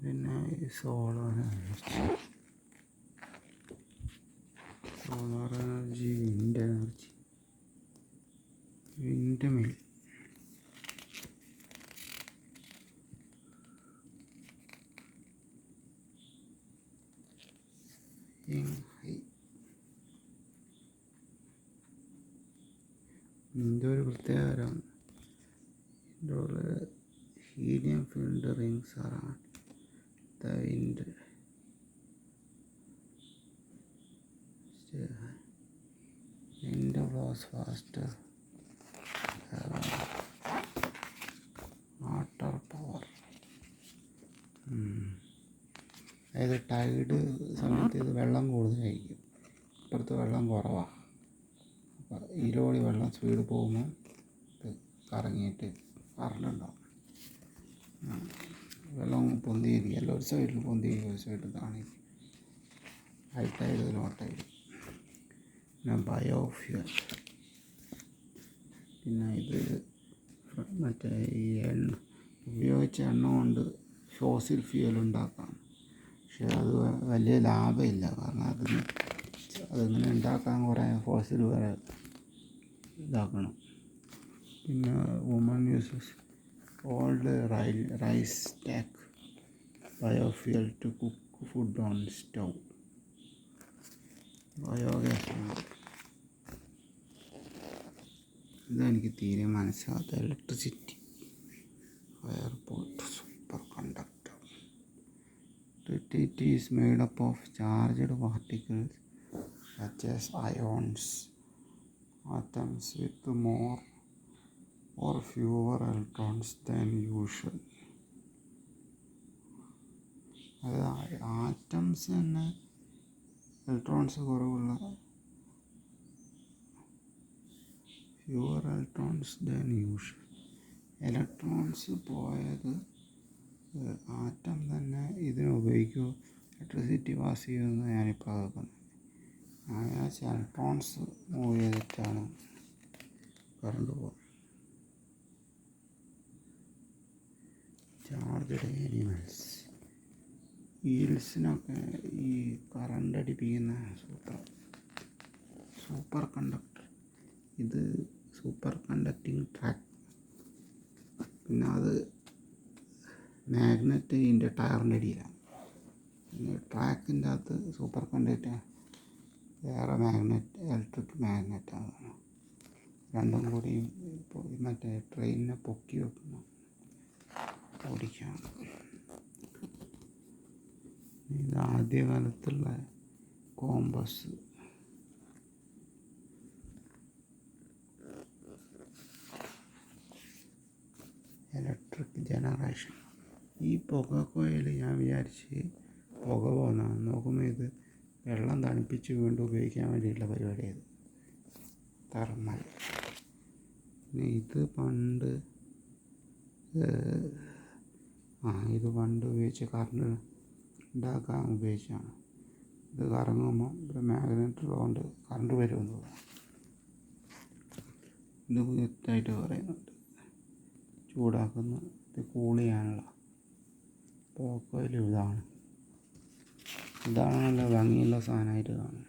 പിന്നെ solar energy, wind mill, ഇതിൻ്റെ ഒരു പ്രത്യേകതരം helium field rings around the wind. Wind blows faster. Water power. അതായത് ടൈഡ് സമയത്ത് ഇത് വെള്ളം കൂടുതലായിരിക്കും, ഇപ്പുറത്ത് വെള്ളം കുറവാണ്. അപ്പോൾ ഇതിലൂടെ വെള്ളം സ്പീഡ് പോകുമ്പോൾ ഇത് കറങ്ങിയിട്ട് കറണ്ടുണ്ടാവും. വെള്ളം പൊന്തിയിരിക്കുകയല്ല, ഒരു സൈഡിൽ പൊന്തിയിരിക്കും, ഒരു സൈഡിൽ താണിരിക്കും. High tide, low tide. പിന്നെ ബയോഫ്യൂൽ. പിന്നെ ഇത് മറ്റേ ഈ ഉപയോഗിച്ച എണ്ണ കൊണ്ട് ഫോസിൽ ഫ്യൂൽ ഉണ്ടാക്കാം. പക്ഷെ അത് വലിയ ലാഭമില്ല, കാരണം അതിങ്ങനെ ഉണ്ടാക്കാൻ കുറേ ഫോസിൽ വരെ ഇതാക്കണം. പിന്നെ woman uses old rice stack biofuel to cook food on stove. Biogas. ഇതെനിക്ക് തീരെ മനസ്സിലാകാത്ത electricity. Fire pot super conductor. It is made up of charged particles such as ions, atoms with more or fewer electrons than usual. അത് atoms തന്നെ electrons കുറവുള്ള, fewer electrons than usual. Electrons പോയത് atom തന്നെ ഇതിന് ഉപയോഗിക്കുമോ, electricity pass ചെയ്യുമെന്ന് ഞാനിപ്പോൾ കേൾക്കുന്നത്. ഇലക്ട്രോൺസ് മൂവ് ചെയ്തിട്ടാണ് കറണ്ട് പോകുന്നത്. Charged animals. ഈൽസിനൊക്കെ ഈ കറണ്ട് അടിപ്പിക്കുന്ന സൂപ്പർ കണ്ടക്ടർ. ഇത് സൂപ്പർ കണ്ടക്റ്റിംഗ് ട്രാക്ക്. പിന്നെ അത് മാഗ്നറ്റ് ഇതിൻ്റെ ടയറിൻ്റെ അടിയിലാണ്. പിന്നെ ട്രാക്കിൻ്റെ അകത്ത് സൂപ്പർ കണ്ടക്ടർ വേറെ മാഗ്നറ്റ്, ഇലക്ട്രിക് മാഗ്നറ്റാണ്. രണ്ടും കൂടി ഇപ്പോൾ മറ്റേ ട്രെയിനിനെ പൊക്കി വെക്കുന്നു, ഓടിക്കാൻ. ഇത് ആദ്യകാലത്തുള്ള കോമ്പസ്. Electric generation. ഈ പുകക്കോയിൽ ഞാൻ വിചാരിച്ച് പുക പോകുന്നതാണ്. നോക്കുമ്പോൾ ഇത് വെള്ളം തണുപ്പിച്ച് വീണ്ടും ഉപയോഗിക്കാൻ വേണ്ടിയിട്ടുള്ള പരിപാടിയത്, തെർമൽ. പിന്നെ ഇത് പണ്ട് ഉപയോഗിച്ച് കറണ്ട് ഉണ്ടാക്കാൻ ഉപയോഗിച്ചാണ്. ഇത് കറങ്ങുമ്പോൾ ഇവിടെ മാഗ്നറ്റ് ഉള്ളതുകൊണ്ട് കറണ്ട് വരുമെന്ന് തോന്നുന്നു. ഇത് വ്യക്തമായിട്ട് പറയുന്നുണ്ട്. ചൂടാക്കുന്ന ഇത് കൂൾ ചെയ്യാനുള്ള പോക്കോയിൽ ഇതാണ് നല്ല ഭംഗിയുള്ള സാധനമായിട്ട് കാണും.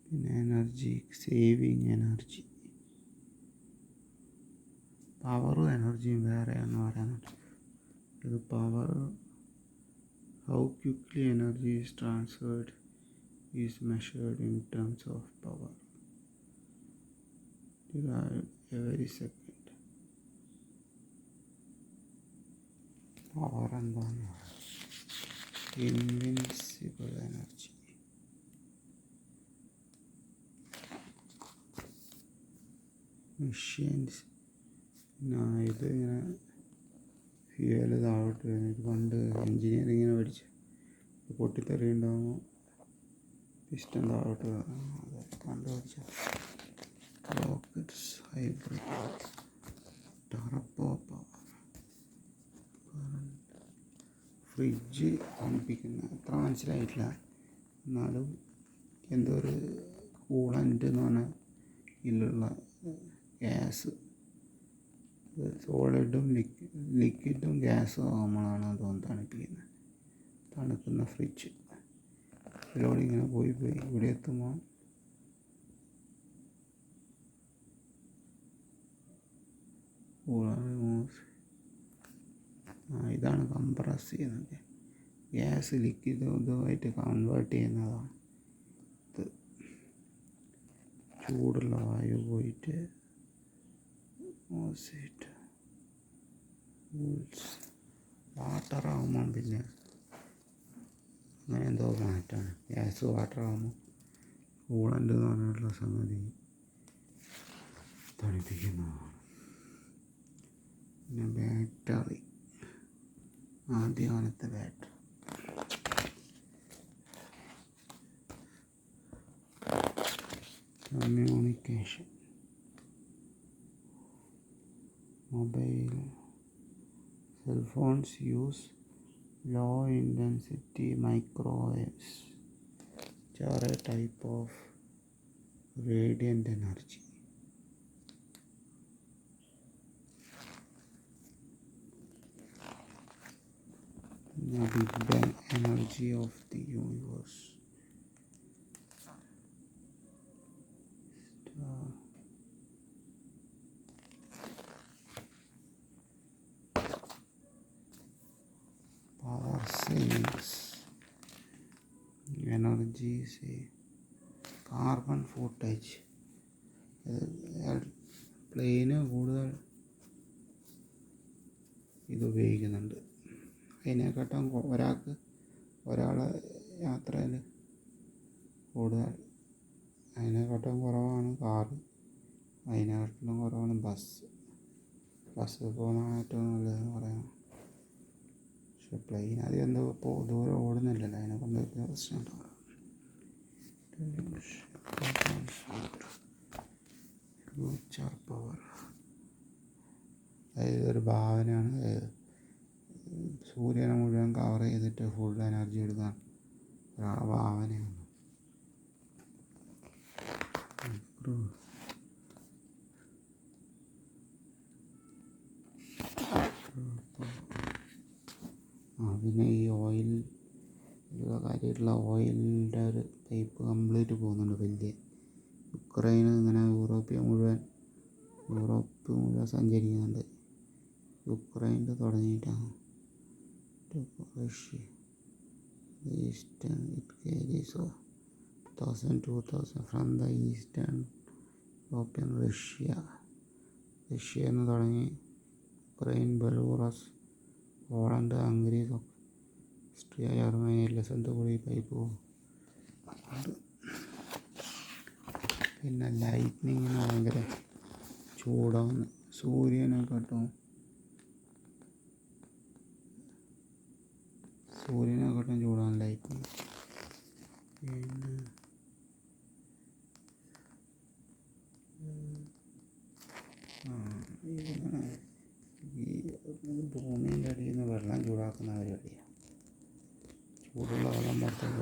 പിന്നെ എനർജി സേവിങ് എനർജി. പവറും എനർജിയും വേറെയാണെന്ന് പറയുന്നുണ്ട്. ഇത് power, how quickly energy is transferred is measured in terms of power every second. Power എന്താണ്? Invincible energy. മെഷീൻസ്. ഇത് ഇങ്ങനെ ഫ്യൂവൽ താഴോട്ട് വരുന്നത്. ഇത് പണ്ട് എൻജിനീയറിങ്ങിന് പഠിച്ച പൊട്ടിത്തെറി ഉണ്ടാകുമ്പോൾ പിസ്റ്റൺ താഴോട്ട് കണ്ടുപിടിച്ച rockets, hybrid, turbo power. Fridge തണുപ്പിക്കുന്ന അത്ര മനസ്സിലായിട്ടില്ല, എന്നാലും എന്തോ ഒരു കൂളൻ്റ് എന്ന് പറഞ്ഞാൽ ഇതിലുള്ള ഗ്യാസ് സോളിഡും ലിക്വിഡും ഗ്യാസും ആകുമ്പോഴാണ് അതൊന്ന് തണുപ്പിക്കുന്നത്. തണുക്കുന്ന ഫ്രിഡ്ജ് ഇതിലൂടെ ഇങ്ങനെ പോയി ഇവിടെ എത്തുമ്പോൾ ഇതാണ് കംപ്രസ് ചെയ്യുന്നത്. ഗ്യാസ് ലിക്വിഡ് ഇതുമായിട്ട് കൺവേർട്ട് ചെയ്യുന്നതാണ്. ഇത് ചൂടുള്ള വായു പോയിട്ട് വാട്ടർ ആകുമ്പോൾ പിന്നെ അങ്ങനെ എന്തോ മാറ്റമാണ്. ഗ്യാസ് വാട്ടർ ആകുമ്പോൾ കൂളൻ്റ് എന്ന് പറഞ്ഞിട്ടുള്ള സംഗതി തണുപ്പിക്കുന്നതാണ്. പിന്നെ ബാറ്ററി, ആദ്യകാലത്തെ battery communication, mobile cell phones use low intensity microwaves which are a type of radiant energy. The Big Bang energy of the universe. Power savings, energy save, carbon footage. പ്ലെയിന് കൂടുതൽ ഇത് ഉപയോഗിക്കുന്നുണ്ട്. അതിനെക്കാട്ടും ഒരാളെ യാത്രയിൽ കൂടുതൽ, അതിനെക്കാട്ടും കുറവാണ് കാറ്, അതിനെക്കാട്ടിലും കുറവാണ് bus പോകുന്നതാണ് ഏറ്റവും നല്ലതെന്ന് പറയാം. പക്ഷെ പ്ലെയിൻ അധികം എന്തോ ദൂരം ഓടുന്നില്ലല്ലോ, അതിനെ കൊണ്ട് വലിയ പ്രശ്നം ഉണ്ടാവും. ഫ്യൂച്ചർ പവർ, അതായത് ഒരു ഭാവനയാണ്. സൂര്യനെ മുഴുവൻ കവർ ചെയ്തിട്ട് ഫുൾ എനർജി എടുക്കാൻ ഒരാളെ ഭാവനയാണ്. പിന്നെ ഈ ഓയിൽ കാര്യമായിട്ടുള്ള ഓയിലിൻ്റെ ഒരു പൈപ്പ് കംപ്ലീറ്റ് പോകുന്നുണ്ട് വലിയ. യുക്രൈന് ഇങ്ങനെ യൂറോപ്പ് മുഴുവൻ സഞ്ചരിക്കുന്നുണ്ട്. യുക്രൈനിൽ തുടങ്ങിയിട്ടാണ് Russia. Eastern it carries 2,000 from the eastern European റഷ്യയിൽ നിന്ന് തുടങ്ങി Ukraine, Belarus, Poland, Hungary, Austria, Germany എല്ലാ സ്ഥലത്തും കൂടി ഈ പൈപ്പ് പോകും. പിന്നെ ലൈറ്റ്നിങ്ങിന് ഭയങ്കര ചൂടാണ്. സൂര്യനെക്കാട്ടും ചൂടാണ് ലൈറ്റ്നിങ്. പിന്നെ ഈ ഭൂമിൻ്റെ അടിയിൽ നിന്ന് വെള്ളം ചൂടാക്കുന്ന പരിപാടിയാണ്. ചൂടുള്ള വെള്ളം പുറത്തേക്ക്